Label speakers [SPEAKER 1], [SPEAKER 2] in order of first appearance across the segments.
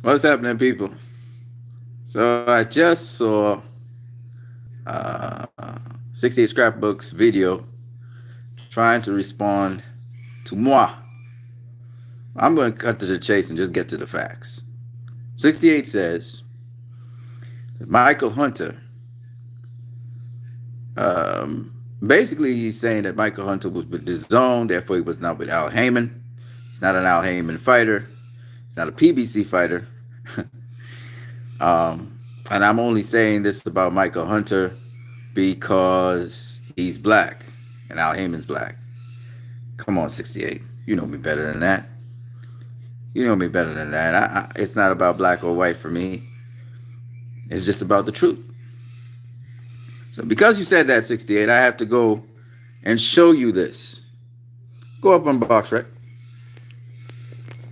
[SPEAKER 1] What's happening, people? So I just saw 68 Scrapbook's video trying to respond to moi. I'm going to cut to the chase and just get to the facts. 68 says that Michael Hunter, basically he's saying that Michael Hunter was with the zone, therefore he was not with Al Heyman. He's not an Al Heyman fighter. He's not a PBC fighter. And I'm only saying this about Michael Hunter because he's black and Al Heyman's black. Come on, 68. You know me better than that. You know me better than that. It's not about black or white for me. It's just about the truth. So because you said that, 68, I have to go and show you this. Go up on box, right?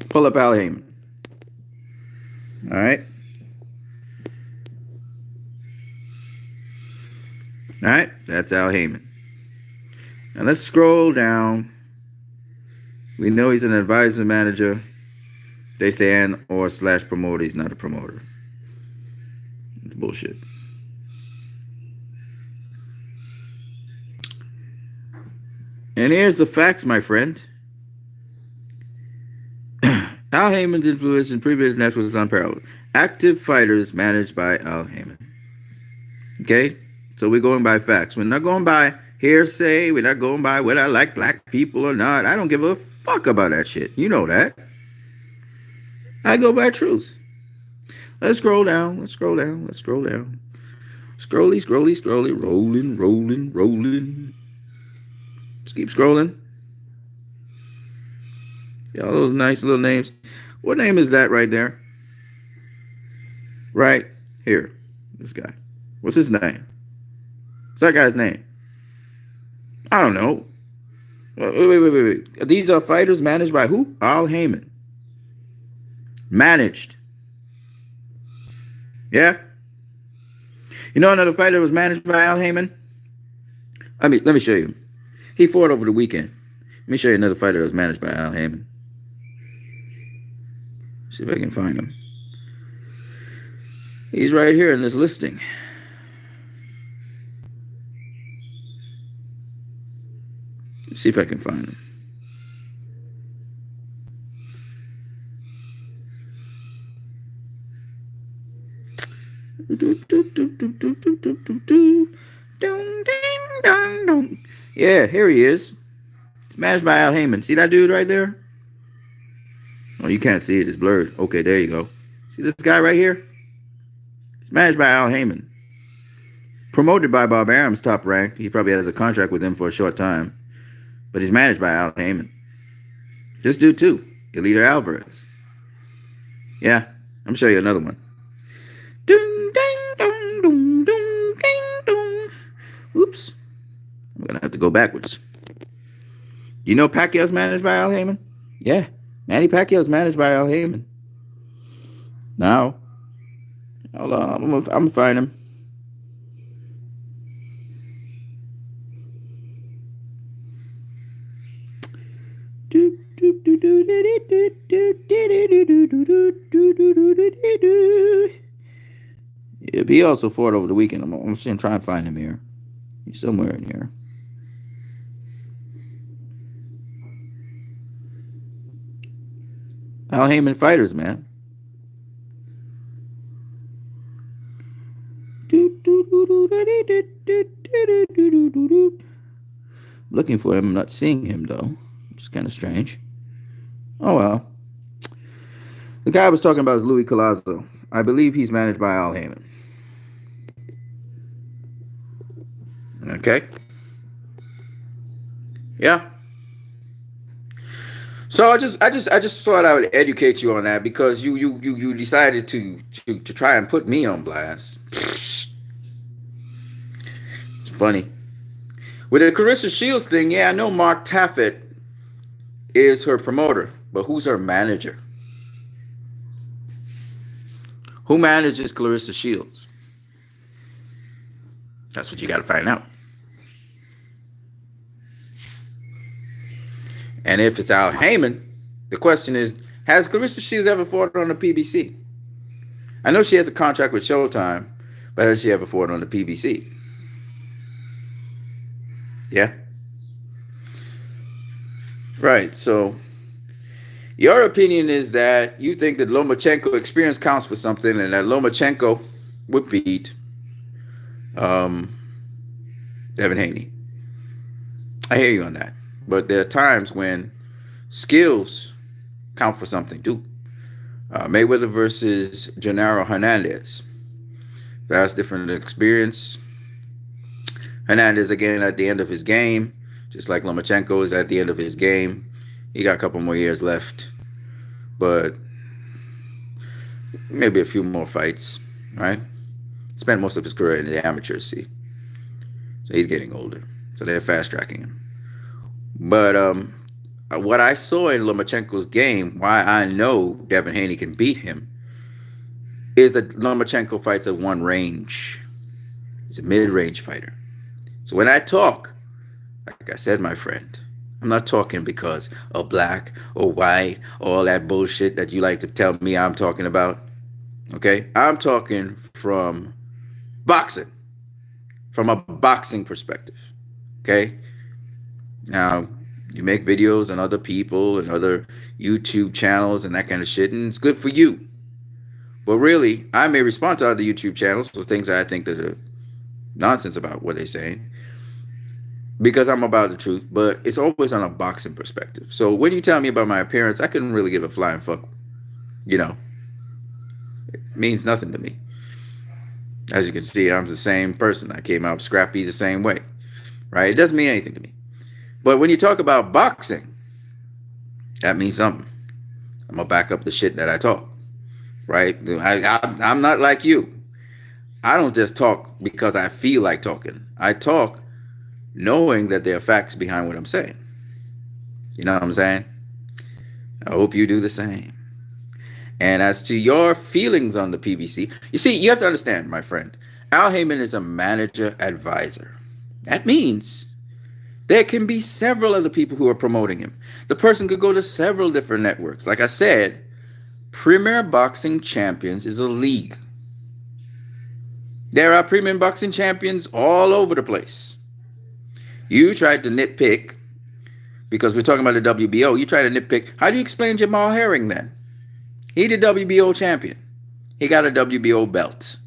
[SPEAKER 1] Pull up Al Heyman. All right. All right, that's Al Heyman. Now let's scroll down. We know he's an advisor manager. They say and or slash promoter. He's not a promoter. It's bullshit. And here's the facts, my friend. Al Heyman's influence in previous networks is unparalleled. Active fighters managed by Al Heyman. Okay? So we're going by facts. We're not going by hearsay. We're not going by whether I like black people or not. I don't give a fuck about that shit. You know that. I go by truth. Let's scroll down. Let's scroll down. Let's scroll down. Scrolly, scrolly, scrolly. Rolling, rolling, rolling. Let's keep scrolling. See all those nice little names. What name is that right there? Right here. This guy. What's his name? What's that guy's name? I don't know. Wait. These are fighters managed by who? Al Heyman. Managed. Yeah? You know another fighter was managed by Al Heyman? Let me show you. He fought over the weekend. Let me show you another fighter that was managed by Al Heyman. See if I can find him. He's right here in this listing. Let's see if I can find him. Yeah, here he is. It's managed by Al Heyman. See that dude right there? Oh, you can't see it. It's blurred. Okay, there you go. See this guy right here? It's managed by Al Heyman. Promoted by Bob Arum's Top Rank. He probably has a contract with him for a short time. But he's managed by Al Heyman. This dude too. Eliter Alvarez. Yeah, I'm going to show you another one. Oops. I'm going to have to go backwards. You know Pacquiao's managed by Al Heyman? Yeah. Manny Pacquiao's managed by Al Heyman. Now, hold on. I'm going to find him. Yeah, he also fought over the weekend. I'm trying to find him here. He's somewhere in here. Al Heyman fighters, man. Looking for him, I'm not seeing him though, which is kind of strange. Oh well. The guy I was talking about is Louis Collazo. I believe he's managed by Al Heyman. Okay. Yeah. So I just thought I would educate you on that because you decided to try and put me on blast. It's funny. With the Carissa Shields thing, yeah, I know Mark Taffet is her promoter, but who's her manager? Who manages Clarissa Shields? That's what you got to find out. And if it's Al Heyman, the question is, has Clarissa Shields ever fought on the PBC? I know she has a contract with Showtime, but has she ever fought on the PBC? Yeah. Right. So your opinion is that you think that Lomachenko experience counts for something, and that Lomachenko would beat um, Devin Haney. I hear you on that, but there are times when skills count for something too. Mayweather versus Gennaro Hernandez. Vast different experience. Hernandez again at the end of his game, just like Lomachenko is at the end of his game. He got a couple more years left, but maybe a few more fights, right? Spent most of his career in the amateurs, see. So he's getting older. So they're fast tracking him. But what I saw in Lomachenko's game, why I know Devin Haney can beat him, is that Lomachenko fights at one range. He's a mid-range fighter. So when I talk, like I said, my friend, I'm not talking because of black or white, all that bullshit that you like to tell me I'm talking about. Okay? I'm talking from boxing, from a boxing perspective. Okay? Now, you make videos on other people and other YouTube channels and that kind of shit, and it's good for you. But really, I may respond to other YouTube channels for things that I think that are nonsense about what they're saying because I'm about the truth, but it's always on a boxing perspective. So when you tell me about my appearance, I couldn't really give a flying fuck. You know, it means nothing to me. As you can see, I'm the same person. I came out scrappy the same way, right? It doesn't mean anything to me. But when you talk about boxing, that means something. I'm going to back up the shit that I talk, right? I'm not like you. I don't just talk because I feel like talking. I talk knowing that there are facts behind what I'm saying. You know what I'm saying? I hope you do the same. And as to your feelings on the PBC, you see, you have to understand, my friend, Al Heyman is a manager advisor. That means there can be several other people who are promoting him. The person could go to several different networks. Like I said, Premier Boxing Champions is a league. There are Premier Boxing Champions all over the place. You tried to nitpick, because we're talking about the WBO, you tried to nitpick. How do you explain Jamal Herring then? He the WBO champion. He got a WBO belt.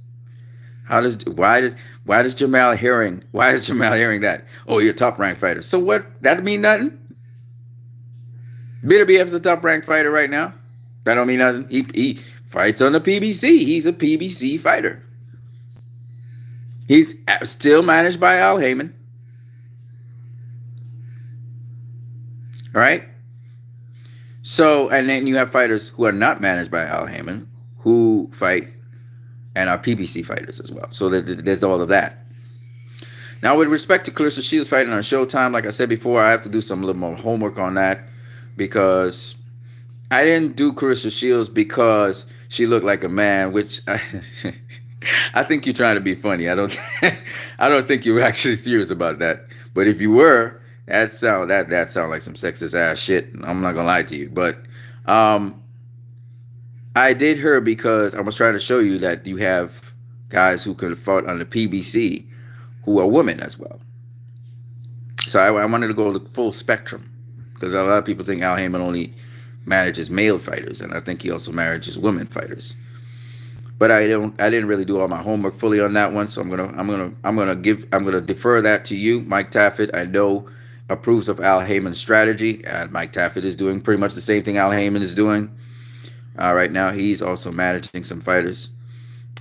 [SPEAKER 1] Why does Jamal Herring that? Oh, you're a top ranked fighter. So what? That mean nothing? Bitterbeef's a top ranked fighter right now. That don't mean nothing. He fights on the PBC. He's a PBC fighter. He's still managed by Al Heyman. All right. So, and then you have fighters who are not managed by Al Heyman who fight and are PBC fighters as well. So there's all of that. Now, with respect to Clarissa Shields fighting on Showtime, like I said before, I have to do some little more homework on that because I didn't do Clarissa Shields because she looked like a man, which I think you're trying to be funny. I don't think you're actually serious about that. But if you were, that sound like some sexist ass shit. I'm not gonna lie to you, but I did her because I was trying to show you that you have guys who could have fought on the PBC who are women as well. So I wanted to go the full spectrum because a lot of people think Al Heyman only manages male fighters, and I think he also manages women fighters. But I didn't really do all my homework fully on that one, so I'm gonna defer that to you, Mike Taffet. I know approves of Al Heyman's strategy, and Mike Taffet is doing pretty much the same thing Al Heyman is doing. Right now, he's also managing some fighters,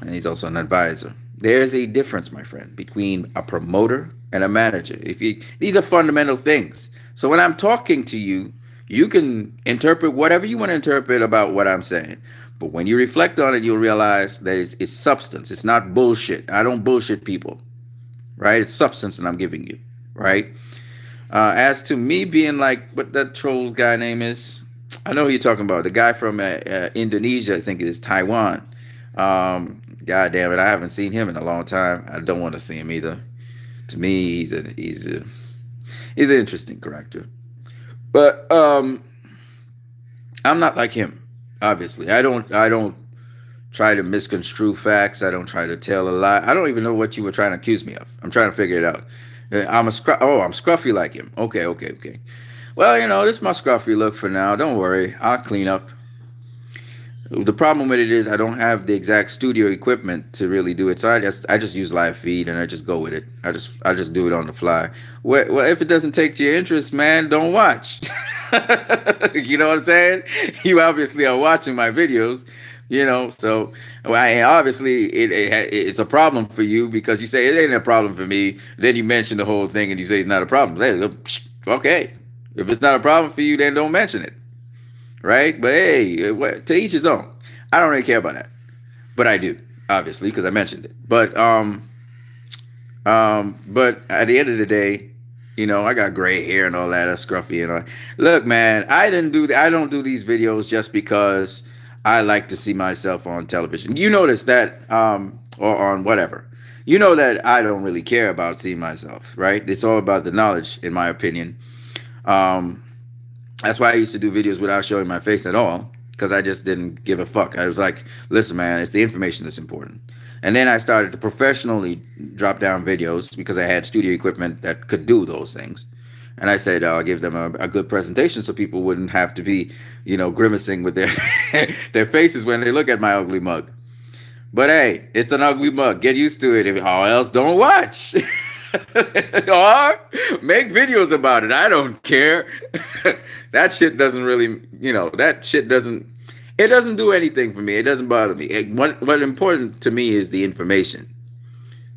[SPEAKER 1] and he's also an advisor. There's a difference, my friend, between a promoter and a manager. These are fundamental things. So when I'm talking to you, you can interpret whatever you want to interpret about what I'm saying. But when you reflect on it, you'll realize that it's substance. It's not bullshit. I don't bullshit people, right? It's substance that I'm giving you, right? As to me being like, what that troll guy name is, I know who you're talking about. The guy from Indonesia, I think it is Taiwan. God damn it, I haven't seen him in a long time. I don't want to see him either. To me, he's an interesting character. But I'm not like him. Obviously, I don't try to misconstrue facts. I don't try to tell a lie. I don't even know what you were trying to accuse me of. I'm trying to figure it out. I'm scruffy like him. Okay, okay, okay. Well, this is my scruffy look for now. Don't worry, I'll clean up. The problem with it is I don't have the exact studio equipment to really do it, so I just use live feed and I just go with it. I just do it on the fly. Well, if it doesn't take to your interest, man, don't watch. You know what I'm saying? You obviously are watching my videos, so obviously it's a problem for you because you say it ain't a problem for me. Then you mention the whole thing and you say it's not a problem. Okay, if it's not a problem for you, then don't mention it. Right? But hey, to each his own. I don't really care about that, but I do, obviously, because I mentioned it. But at the end of the day, I got gray hair and all that, scruffy and all. Look, man, I don't do these videos just because I like to see myself on television. You notice that, or on whatever. You know that I don't really care about seeing myself, right? It's all about the knowledge, in my opinion. Um, That's why I used to do videos without showing my face at all, because I just didn't give a fuck. I was like, listen, man, it's the information that's important. And then I started to professionally drop down videos because I had studio equipment that could do those things. And I said, I'll give them a good presentation so people wouldn't have to be, grimacing with their their faces when they look at my ugly mug. But hey, it's an ugly mug. Get used to it. If all else, don't watch. Or make videos about it. I don't care. That shit doesn't really, that shit doesn't, it doesn't do anything for me. It doesn't bother me. What important to me is the information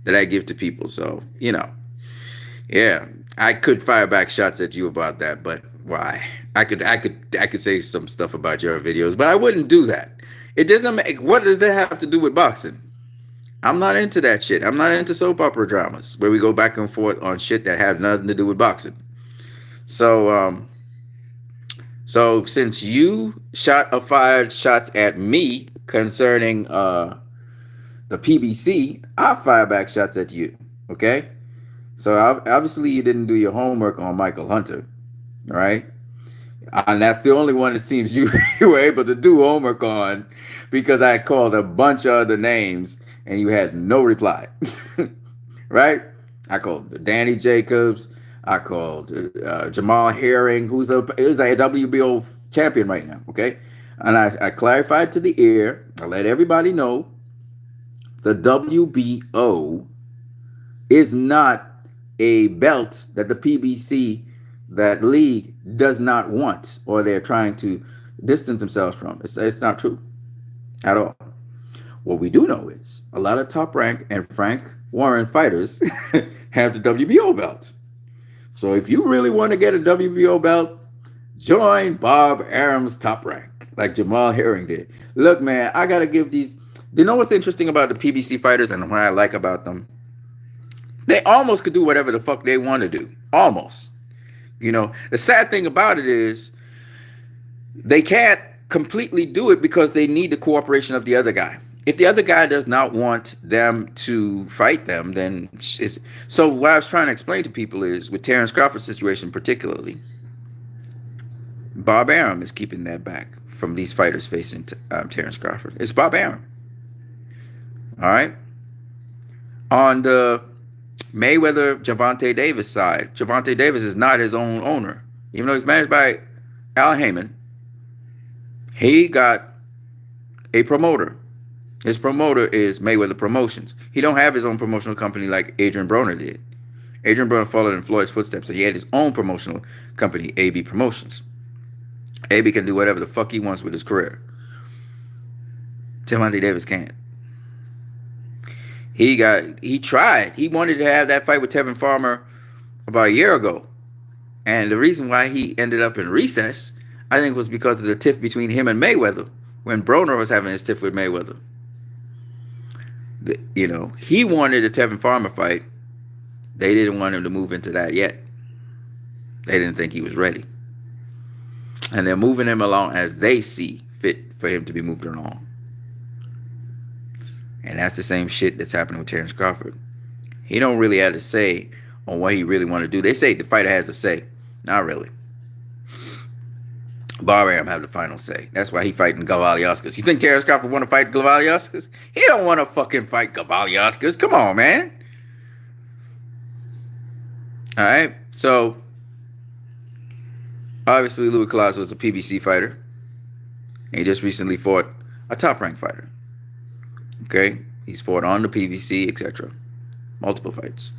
[SPEAKER 1] that I give to people. So, yeah, I could fire back shots at you about that, but why? I could say some stuff about your videos, but I wouldn't do that. It doesn't make, what does that have to do with boxing? I'm not into that shit. I'm not into soap opera dramas where we go back and forth on shit that have nothing to do with boxing. So since you fired shots at me concerning the PBC, I'll fire back shots at you. Okay? So obviously you didn't do your homework on Michael Hunter, right? And that's the only one it seems you were able to do homework on, because I called a bunch of other names and you had no reply. Right? I called Danny Jacobs. I called Jamal Herring, who's a WBO champion right now. Okay, and I clarified to the air. I let everybody know the WBO is not a belt that the PBC, that league, does not want, or they're trying to distance themselves from. It's not true at all. What we do know is a lot of Top Rank and Frank Warren fighters have the WBO belt. So if you really want to get a WBO belt, join Bob Arum's Top Rank, like Jamal Herring did. Look, man, I got to give these. You know what's interesting about the PBC fighters and what I like about them? They almost could do whatever the fuck they want to do. Almost. The sad thing about it is they can't completely do it because they need the cooperation of the other guy. If the other guy does not want them to fight them, then it's... So what I was trying to explain to people is, with Terrence Crawford's situation particularly, Bob Arum is keeping that back from these fighters facing Terrence Crawford. It's Bob Arum. All right? On the Mayweather Gervonta Davis side, Gervonta Davis is not his own owner. Even though he's managed by Al Heyman, he got a promoter. His promoter is Mayweather Promotions. He don't have his own promotional company like Adrian Broner did. Adrian Broner followed in Floyd's footsteps, so he had his own promotional company, AB Promotions. AB can do whatever the fuck he wants with his career. Gervonta Davis can't. He tried. He wanted to have that fight with Tevin Farmer about a year ago. And the reason why he ended up in recess, I think, was because of the tiff between him and Mayweather when Broner was having his tiff with Mayweather. He wanted a Tevin Farmer fight. They didn't want him to move into that yet. They didn't think he was ready. And they're moving him along as they see fit for him to be moved along. And that's the same shit that's happening with Terrence Crawford. He don't really have a say on what he really want to do. They say the fighter has a say. Not really. Barham have the final say. That's why he fighting Gavaliauskas. You think Terrence Crawford want to fight Gavaliauskas? He don't want to fucking fight Gavaliauskas. Come on, man. All right. So obviously Louis Collazo was a PBC fighter. And he just recently fought a top-ranked fighter. Okay, he's fought on the PBC, etc. Multiple fights,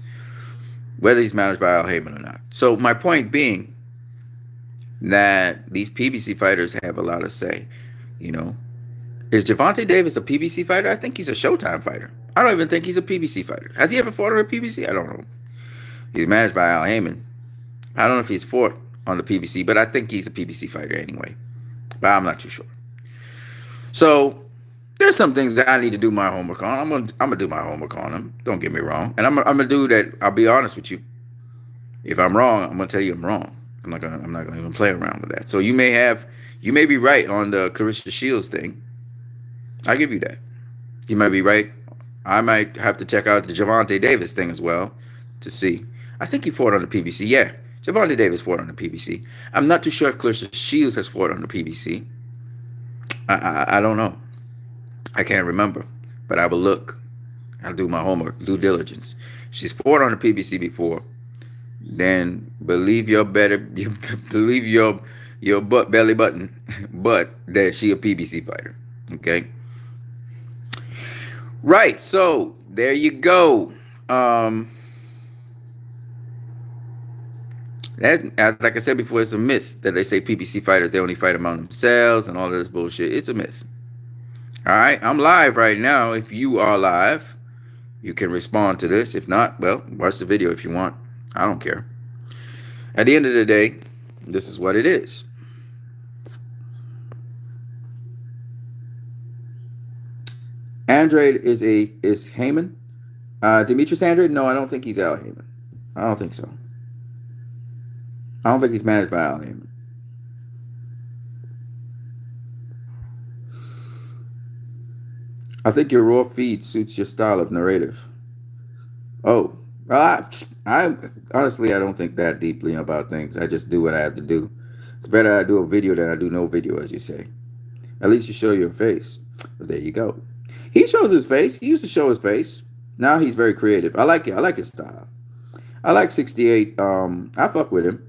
[SPEAKER 1] whether he's managed by Al Heyman or not. So my point being that these PBC fighters have a lot to say. You know, is Gervonta Davis a PBC fighter? I think he's a Showtime fighter. I don't even think he's a PBC fighter. Has he ever fought on a PBC? I don't know. He's managed by Al Heyman. I don't know if he's fought on the PBC, but I think he's a PBC fighter anyway. But I'm not too sure. So there's some things that I need to do my homework on. I'm gonna do my homework on them. Don't get me wrong. And I'm gonna do that. I'll be honest with you. If I'm wrong, I'm gonna tell you I'm wrong. I'm not gonna even play around with that. So you may be right on the Carissa Shields thing. I'll give you that. You might be right. I might have to check out the Gervonta Davis thing as well to see. I think he fought on the PBC. Yeah, Gervonta Davis fought on the PBC. I'm not too sure if Carissa Shields has fought on the PBC. I don't know. I can't remember, but I will look. I'll do my homework, due diligence. She's fought on the PBC before. Then believe your belly button, but that she a PBC fighter. Okay. Right. So there you go. That, like I said before, it's a myth that they say PBC fighters, they only fight among themselves and all of this bullshit. It's a myth. All right, I'm live right now. If you are live, you can respond to this. If not, well, watch the video if you want. I don't care. At the end of the day, this is what it is. Andrade is Heyman. Demetrius Andrade? No, I don't think he's Al Heyman. I don't think so. I don't think he's managed by Al Heyman. I think your raw feed suits your style of narrative. Oh, well, I honestly, I don't think that deeply about things. I just do what I have to do. It's better I do a video than I do no video, as you say. At least you show your face. But there you go. He shows his face. He used to show his face. Now he's very creative. I like it. I like his style. I like 68. I fuck with him.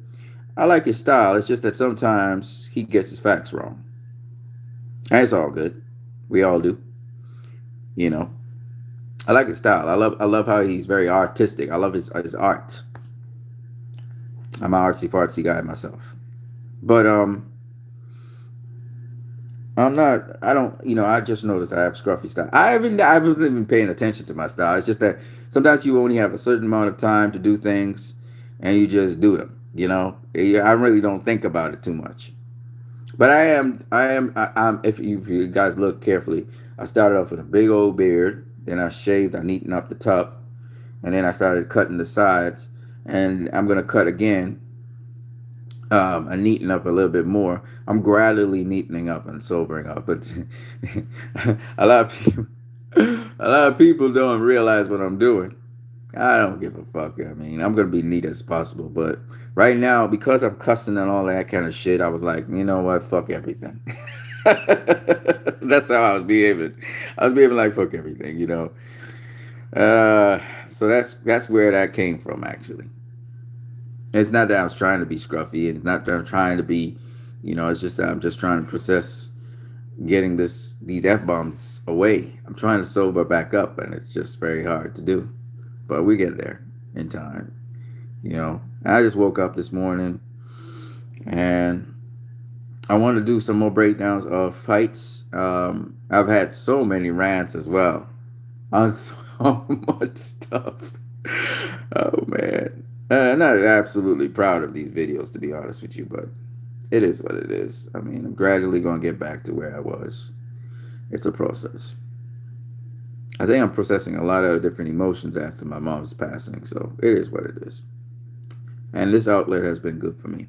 [SPEAKER 1] I like his style. It's just that sometimes he gets his facts wrong. And it's all good. We all do. You know. I like his style. I love how he's very artistic. I love his art. I'm an artsy-fartsy guy myself. But I just noticed I have scruffy style. I wasn't even paying attention to my style. It's just that sometimes you only have a certain amount of time to do things and you just do them. You know, I really don't think about it too much. But I'm if you guys look carefully, I started off with a big old beard, then I shaved, I neatened up the top, and then I started cutting the sides, and I'm gonna cut again. I neaten up a little bit more. I'm gradually neatening up and sobering up, but a lot of people don't realize what I'm doing. I don't give a fuck. I mean, I'm gonna be neat as possible, but right now, because I'm cussing and all that kind of shit, I was like, you know what? Fuck everything. That's how I was behaving. I was behaving like fuck everything, you know. So that's where that came from, actually. It's not that I was trying to be scruffy. It's not that I'm trying to be, you know. It's just that I'm just trying to process getting these F-bombs away. I'm trying to sober back up, and it's just very hard to do. But we get there in time, you know. I just woke up this morning, and I want to do some more breakdowns of fights. I've had so many rants as well on so much stuff. Oh, man. I'm not absolutely proud of these videos, to be honest with you, but it is what it is. I mean, I'm gradually going to get back to where I was. It's a process. I think I'm processing a lot of different emotions after my mom's passing, so it is what it is. And this outlet has been good for me.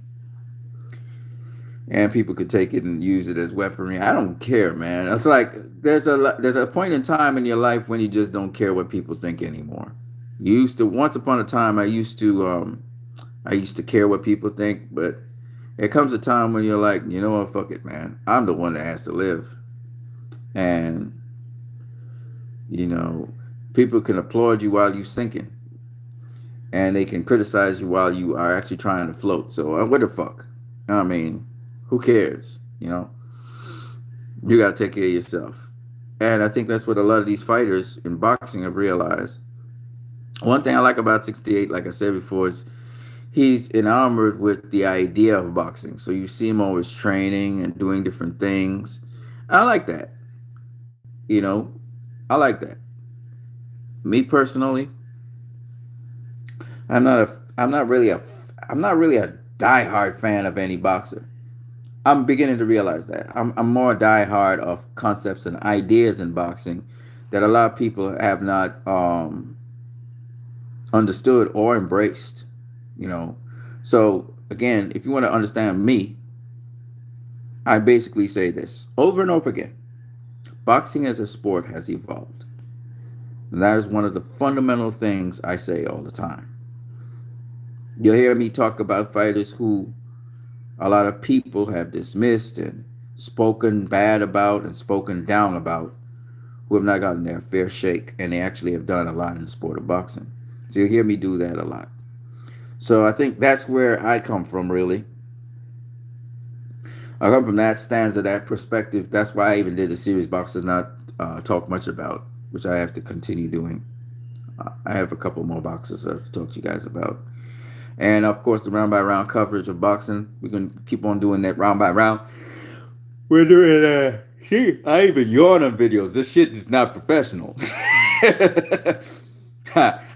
[SPEAKER 1] And people could take it and use it as weaponry. I don't care, man. It's like there's a point in time in your life when you just don't care what people think anymore. Once upon a time, I used to care what people think, but It comes a time when you're like, you know what, fuck it, man. I'm the one that has to live. And, you know, people can applaud you while you're sinking. And they can criticize you while you are actually trying to float. So, what the fuck? I mean, who cares? You know, you got to take care of yourself. And I think that's what a lot of these fighters in boxing have realized. One thing I like about 68, like I said before, is he's enamored with the idea of boxing. So you see him always training and doing different things. I like that. You know, I like that. Me personally, I'm not a I'm not really a I'm not really a diehard fan of any boxer. I'm beginning to realize that. I'm more diehard of concepts and ideas in boxing that a lot of people have not understood or embraced. You know, so again, if you want to understand me, I basically say this over and over again: boxing as a sport has evolved, and that is one of the fundamental things I say all the time. You'll hear me talk about fighters who a lot of people have dismissed and spoken bad about and spoken down about, who have not gotten their fair shake, and they actually have done a lot in the sport of boxing. So you'll hear me do that a lot. So I think that's where I come from, really. I come from that stance, that perspective. That's why I even did the series boxers not talk much about, which I have to continue doing. I have a couple more boxes I have to talk to you guys about. And of course, the round by round coverage of boxing. We're going to keep on doing that round by round. We're doing, see, I even yawn on videos. This shit is not professional.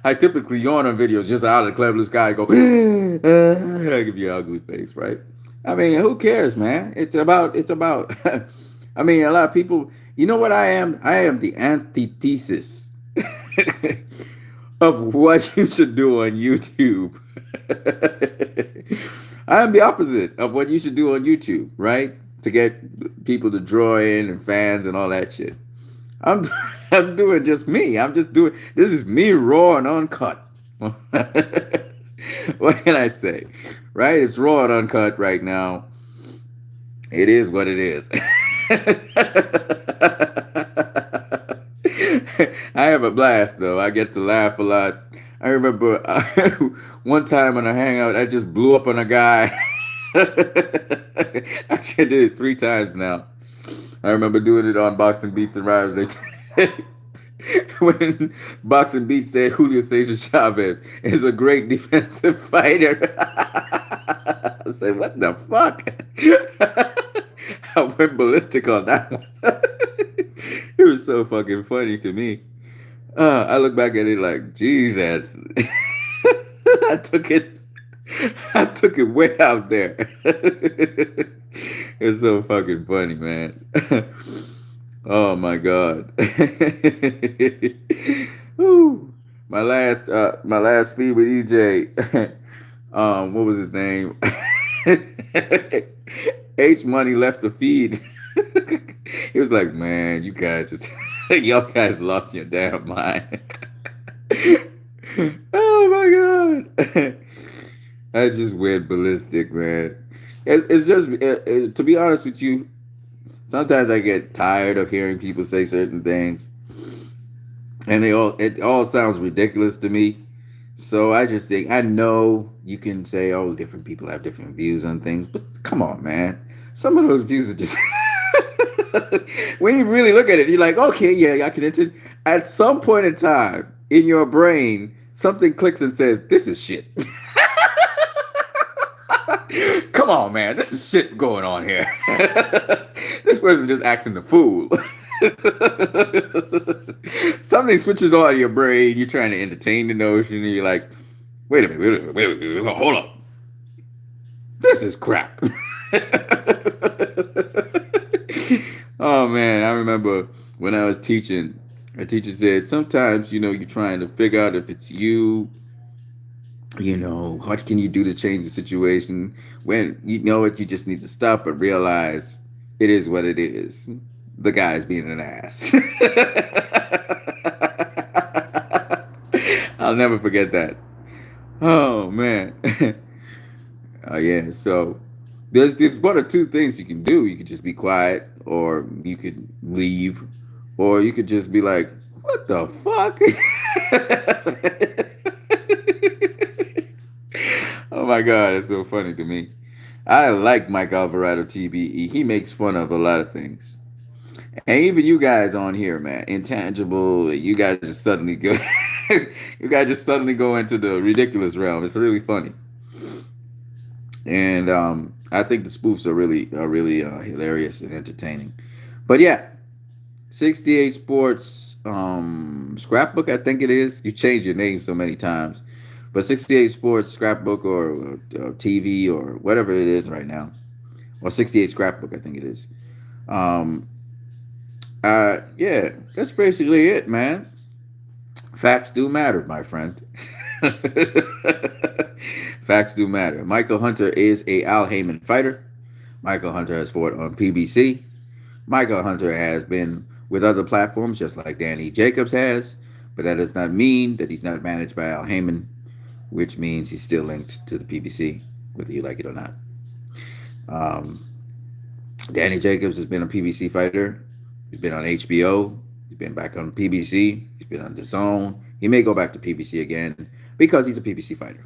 [SPEAKER 1] I typically yawn on videos just out of the clear blue sky and go, I give you an ugly face, right? I mean, who cares, man? It's about, I mean, a lot of people, you know what I am? I am the antithesis of what you should do on YouTube. I am the opposite of what you should do on YouTube, right? To get people to draw in and fans and all that shit. I'm I'm doing just me. I'm just doing this is me raw and uncut. What can I say? Right? It's raw and uncut right now. It is what it is. I have a blast though. I get to laugh a lot. I remember one time on a hangout, I just blew up on a guy. Actually, I did it 3 times now. I remember doing it on Boxing Beats and Rhymes. When Boxing Beats said Julio Cesar Chavez is a great defensive fighter. I said, what the fuck? I went ballistic on that one. It was so fucking funny to me. I look back at it like, Jesus. I took it I took it way out there. It's so fucking funny, man. Oh my god. Woo. My last feed with EJ. What was his name? H Money left the feed. He was like, man, you guys just y'all guys lost your damn mind. Oh my god. I just went ballistic, man. It's just to be honest with you, sometimes I get tired of hearing people say certain things, and it all sounds ridiculous to me. So I just think I know you can say, oh, different people have different views on things, but come on, man. Some of those views are just when you really look at it, you're like, okay, yeah, I can enter. At some point in time in your brain, something clicks and says, this is shit. Come on, man. This is shit going on here. This person just acting the fool. Something switches on in your brain. You're trying to entertain the notion, and you're like, wait a minute, wait a minute, hold up. This is crap. Oh, man. I remember when I was teaching, a teacher said, sometimes, you're trying to figure out if it's you. What can you do to change the situation? When you know it, you just need to stop and realize it is what it is. The guy's being an ass. I'll never forget that. Oh, man. Oh, yeah. So There's one or two things you can do. You could just be quiet, or you could leave, or you could just be like, "What the fuck?" Oh my god, it's so funny to me. I like Mike Alvarado TBE. He makes fun of a lot of things. And even you guys on here, man, intangible, you guys just suddenly go you guys just suddenly go into the ridiculous realm. It's really funny. And I think the spoofs are really hilarious and entertaining. But yeah, 68 Sports Scrapbook, I think it is. You change your name so many times. But 68 Sports Scrapbook or TV or whatever it is right now. Or 68 Scrapbook, I think it is. Um, yeah, that's basically it, man. Facts do matter, my friend. Facts do matter. Michael Hunter is a Al Heyman fighter. Michael Hunter has fought on PBC. Michael Hunter has been with other platforms, just like Danny Jacobs has, but that does not mean that he's not managed by Al Heyman, which means he's still linked to the PBC, whether you like it or not. Um, Danny Jacobs has been a PBC fighter. He's been on HBO. He's been back on PBC. He's been on the Zone. He may go back to PBC again because he's a PBC fighter.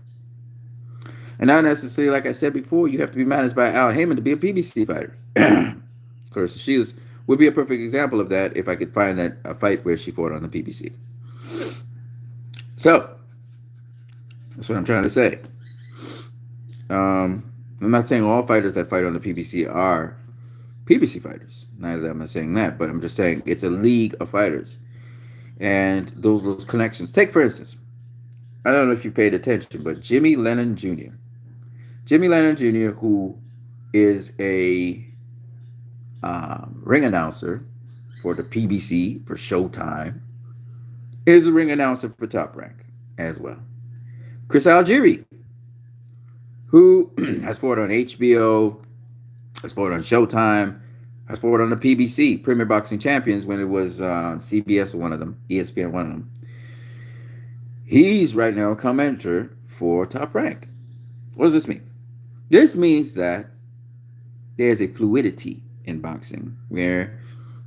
[SPEAKER 1] And not necessarily, like I said before, you have to be managed by Al Heyman to be a PBC fighter. Clarissa Shields would be a perfect example of that if I could find that a fight where she fought on the PBC. So that's what I'm trying to say. I'm not saying all fighters that fight on the PBC are PBC fighters. Neither am I saying that, but I'm just saying it's a league of fighters, and those connections. Take for instance, I don't know if you paid attention, but Jimmy Lennon Jr. Jimmy Lennon Jr., who is a ring announcer for the PBC for Showtime, is a ring announcer for Top Rank as well. Chris Algieri, who has fought on HBO, has fought on Showtime, has fought on the PBC, Premier Boxing Champions, when it was CBS, one of them, ESPN, one of them. He's right now a commentator for Top Rank. What does this mean? This means that there's a fluidity in boxing where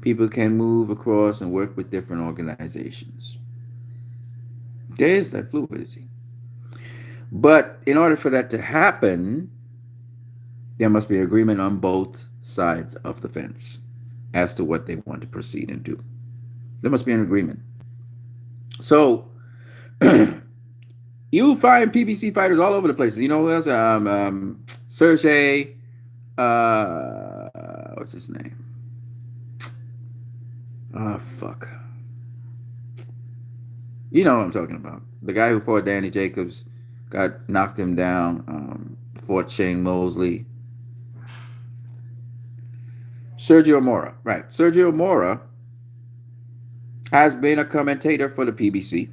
[SPEAKER 1] people can move across and work with different organizations. There is that fluidity. But in order for that to happen, there must be agreement on both sides of the fence as to what they want to proceed and do. There must be an agreement. So you find PBC fighters all over the place. You know who else? Sergey, what's his name? Oh, fuck. You know what I'm talking about. The guy who fought Danny Jacobs, got knocked him down, fought Shane Mosley. Sergio Mora, right. Sergio Mora has been a commentator for the PBC.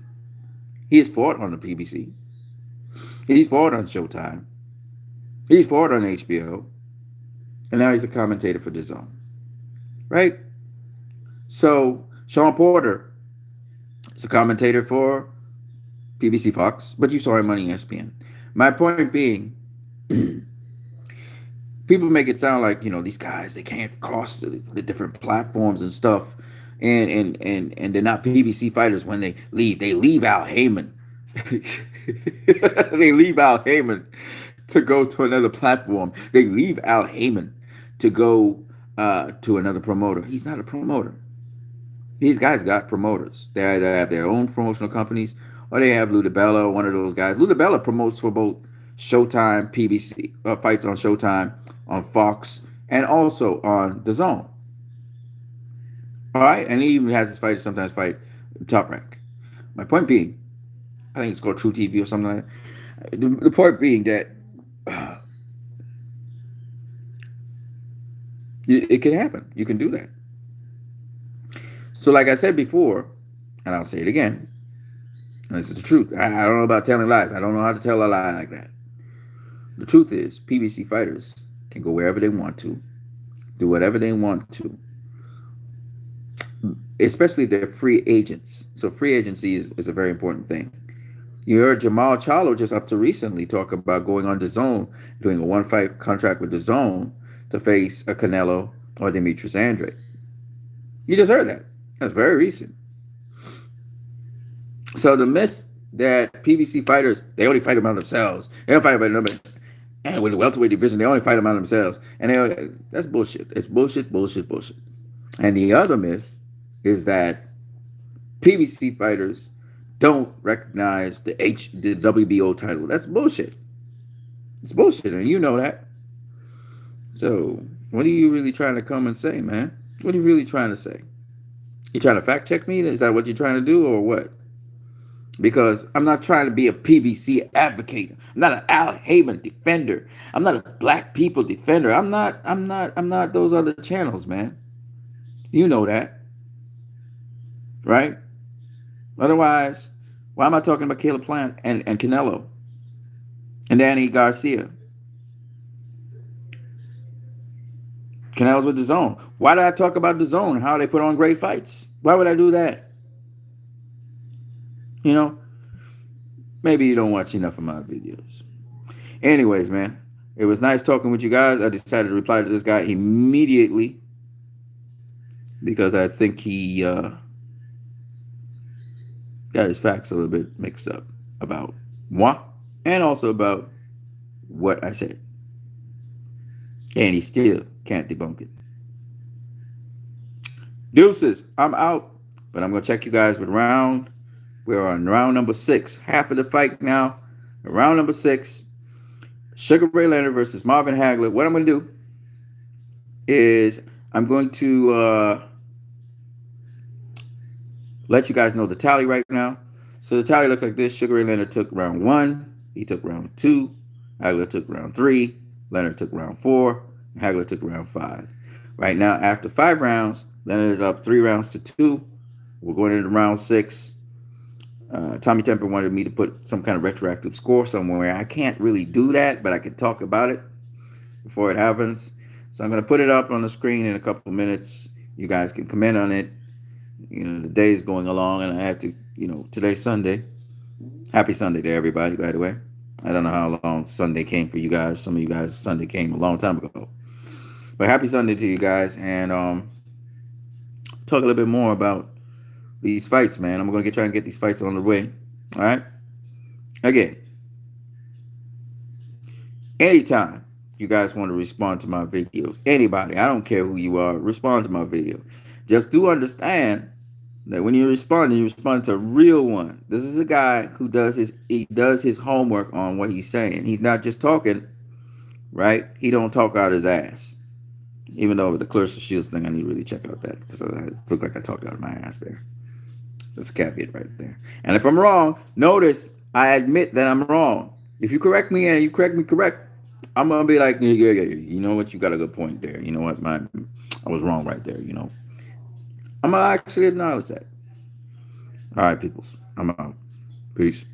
[SPEAKER 1] He has fought on the PBC. He's fought on Showtime. He's fought on HBO. And now he's a commentator for the Zone. Right? So, Sean Porter is a commentator for PBC Fox, but you saw him on ESPN. My point being, people make it sound like, these guys, they can't cross the different platforms and stuff. And they're not PBC fighters when they leave. They leave Al Heyman. They leave Al Heyman to go to another platform. They leave Al Heyman to go to another promoter. He's not a promoter. These guys got promoters. They either have their own promotional companies or they have Lou DiBella, one of those guys. Lou DiBella promotes for both Showtime, PBC, fights on Showtime, on Fox, and also on the Zone. All right, and he even has his fighters sometimes fight Top Rank. My point being, I think it's called True TV or something like that. The point being that it can happen. You can do that. So like I said before, and I'll say it again, and this is the truth. I don't know about telling lies. I don't know how to tell a lie like that. The truth is, PBC fighters can go wherever they want to, do whatever they want to, especially if they're free agents. So free agency is a very important thing. You heard Jamal Charlo just up to recently talk about going on DAZN, doing a one fight contract with DAZN to face a Canelo or Demetrius Andrade. You just heard that. That's very recent. So the myth that PBC fighters, they only fight among themselves. They don't fight about nobody. And with the welterweight division, they only fight among themselves. And that's bullshit. It's bullshit, bullshit, bullshit. And the other myth is that PBC fighters don't recognize the WBO title. That's bullshit. It's bullshit, and you know that. So, what are you really trying to come and say, man? What are you really trying to say? You trying to fact check me? Is that what you're trying to do, or what? Because I'm not trying to be a PBC advocate. I'm not an Al Heyman defender. I'm not a black people defender. I'm not those other channels, man. You know that. Right? Otherwise, why am I talking about Caleb Plant and Canelo and Danny Garcia? Canelo's with DAZN. Why did I talk about DAZN and how they put on great fights? Why would I do that? You know, maybe you don't watch enough of my videos. Anyways, man, it was nice talking with you guys. I decided to reply to this guy immediately because I think he got his facts a little bit mixed up about moi and also about what I said. And he still can't debunk it. Deuces, I'm out. But I'm going to check you guys with round. We're on round number 6. Half of the fight now. Round number 6. Sugar Ray Leonard versus Marvin Hagler. What I'm going to do is I'm going to let you guys know the tally right now. So the tally looks like this. Sugar Ray Leonard took round 1. He took round 2. Hagler took round 3. Leonard took round 4. Hagler took round 5. Right now, after 5 rounds, Leonard is up 3 rounds to 2. We're going into round 6. Tommy Temper wanted me to put some kind of retroactive score somewhere. I can't really do that, but I can talk about it before it happens. So I'm going to put it up on the screen in a couple of minutes. You guys can comment on it. You know, the day is going along, and I have to, today's Sunday. Happy Sunday to everybody, by the way. I don't know how long Sunday came for you guys. Some of you guys, Sunday came a long time ago. But happy Sunday to you guys, and talk a little bit more about these fights, man. I'm going to try and get these fights on the way. All right? Again, anytime you guys want to respond to my videos, anybody, I don't care who you are, respond to my video. Just do understand that when you respond to a real one. This is a guy who does his homework on what he's saying. He's not just talking, right? He don't talk out his ass. Even though with the Clarissa Shields thing, I need to really check out that because it looked like I talked out of my ass there. That's a caveat right there. And if I'm wrong, notice I admit that I'm wrong. If you correct me and you correct me correct, I'm going to be like, yeah, you know what? You got a good point there. You know what? I was wrong right there, I'm going to actually acknowledge that. All right, peoples. I'm out. Peace.